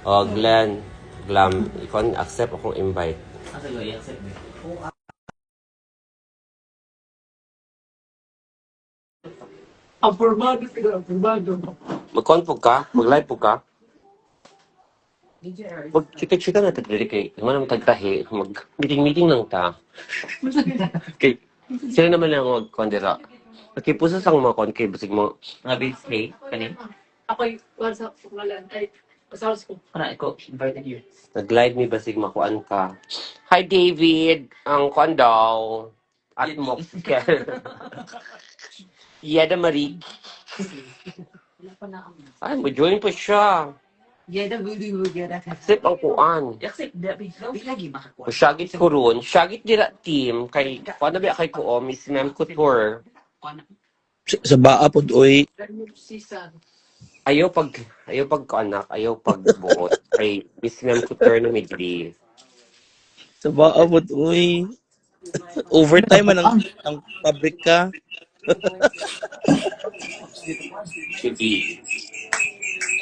Oh, Glenn. Glam. Ikaw accept akong invite. Asa ko i-accept mo? Apurmado sila, apurmado. Mag-confog ka? Mag-live po ka? Mag-chika-chika na tagdali kay. Naman naman tagtahi. Mag-meeting-meeting lang ta. Kay, sila naman lang mag-kondira. Okay, pusa sang mga kon kay basig mo. Mga base hey, kanin? Ako'y WhatsApp ko ngalan. Ay, kasawas ko. Kana ko invited you. Nag-live mi basig makuan ka. Hi David, ang kuan daw. At mo. Yeda Marie. Ay, ma-join pa siya. Yeda video yeda. Sip ang kuan. I-accept dabi. Di lagi makakuha. Syagit ko ron. Syagit dira team. Kay, kuan na ba kay ko, Miss Ma'am Couture. Sa baapod oy Season. Ayaw pag anak, ayaw pag buot. Kay Miss Ma'am Couture na midli. sa baapod oy overtime man ang pabrika. Should be.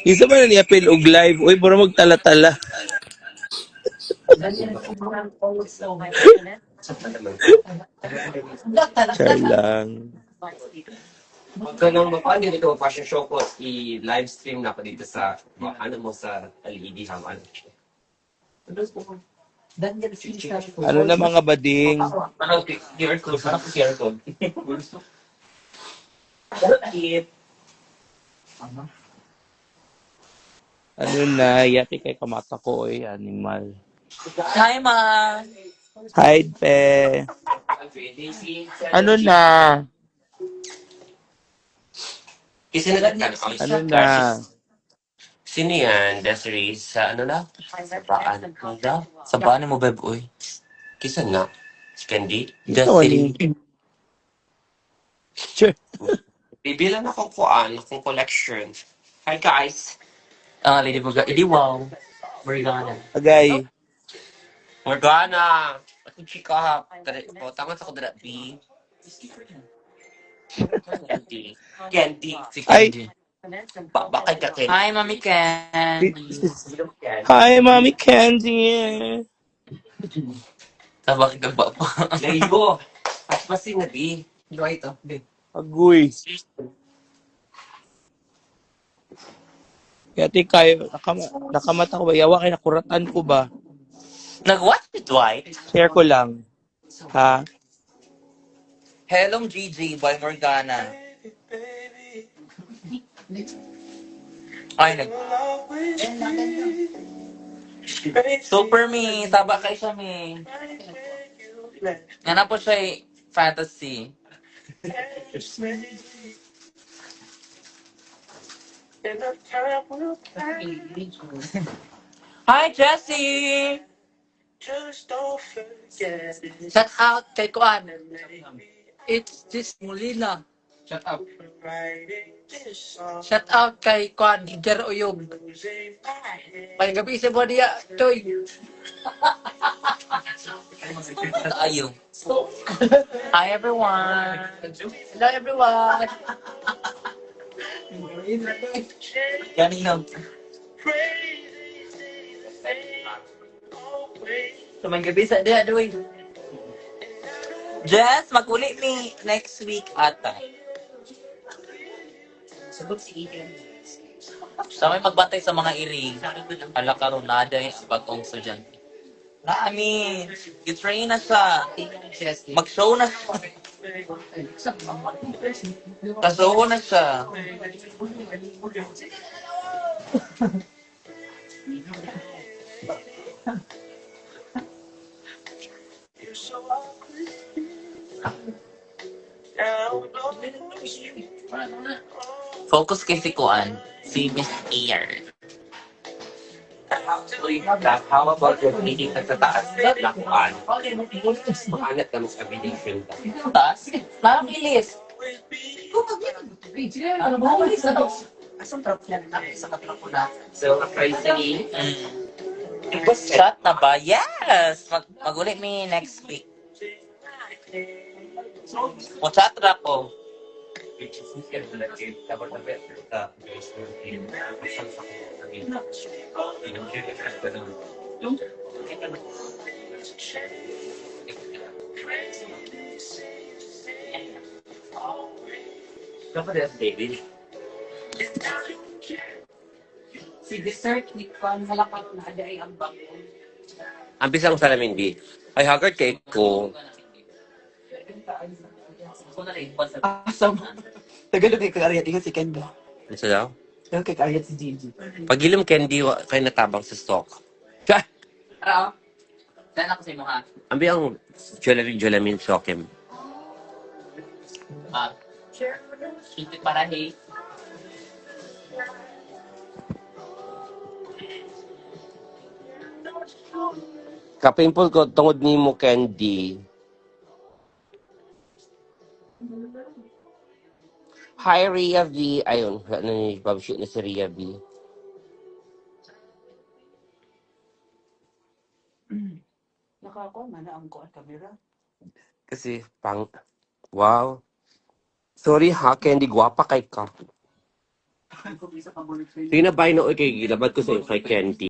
Isa man ni apil og live oy para magtala-tala. Char lang. Huwag ka nang mapaan dito, fashion show ko, i-live stream na pa dito sa, ano mo sa LED haman. Ano na mga bading? Parang QR code, parang QR code. Ano na yati kay kamata ko oy animal. Hi ma. Hide pe. Ano na? Kasi nagkakaroon kami Ano sa na? Sino yan? Desiree sa ano na? Sa baan. Ano daw? Sa baan mo beb oy. Kisa na? Si Candy? Ito ni. Sure. Bibilan akong kuan, akong collection. Hi guys! Ah, Lady Buga. Idi wow. Morgana. Agay. Morgana! Ako chika ha. Tangan sa ko dala B. Candy. Candy. Si Ay. Candy. Bakay ka Candy. Hi Mami Candy. Hi, Mommy Candy. Tabak ka ba pa? Laibo! At masin na B. Ano ito? Agoy. Yati kayo nakamata ko ba yawa kay nakuratan ko ba? Nag-watch it, Dwight? Share ko lang. Ha? Hello Gigi by Morgana. Ay, Super me. Taba kay siya me. Nga na po siya fantasy. Hi Jessie! Shout out kay Kuan. It's this Molina. Shut up. Shout out kay Kuan, Giger Uyog. May gabi sa mo diya, Toy. Ayaw. Hi everyone! Hello everyone. Ganing na. So may gabi sa diya, Toy. Jess, maguli me next week ata. Sa may magbantay sa mga iri. Ala karon nada yung bagong estudyante. Nami, gitrain na siya. Mag-show na siya. Kasoho na siya. Focus kay si Kuan, si Miss Ear. How about your meeting sa taas na kuan? Makanat kami sa affiliation. Taas? Parang ilis. Ano ba? Asang trap yan? Sa katrapo na. So, crazy. Shot na ba? Yes! Maguli me next week. O chat ra ko. David. Si dessert ni Kwan halakat na ada ay ang bango. Ang bisang salamin, B. Ay, haggard cake ko. Awesome. Tagalog kay Karyat, ingat si Kendo. Ano sa daw? Tagalog kay Karyat si Gigi. Pag ilim candy, kayo natabang sa stock. Ka! Pero, saan ako sa imo ha? Ambi ang jolamin sokem. Hindi para hey. Kapimple ko, tungod ni mo candy. Hi, Rhea V. Ayun, ano ni Babshoot na si Rhea V. Nakakuha man na ang kuha camera. Kasi, wow. Sorry ha, candy, gwapa kay ka. Ako bisa paborito. Sige na, bye na, okay, gilabad ko sa kay Candy.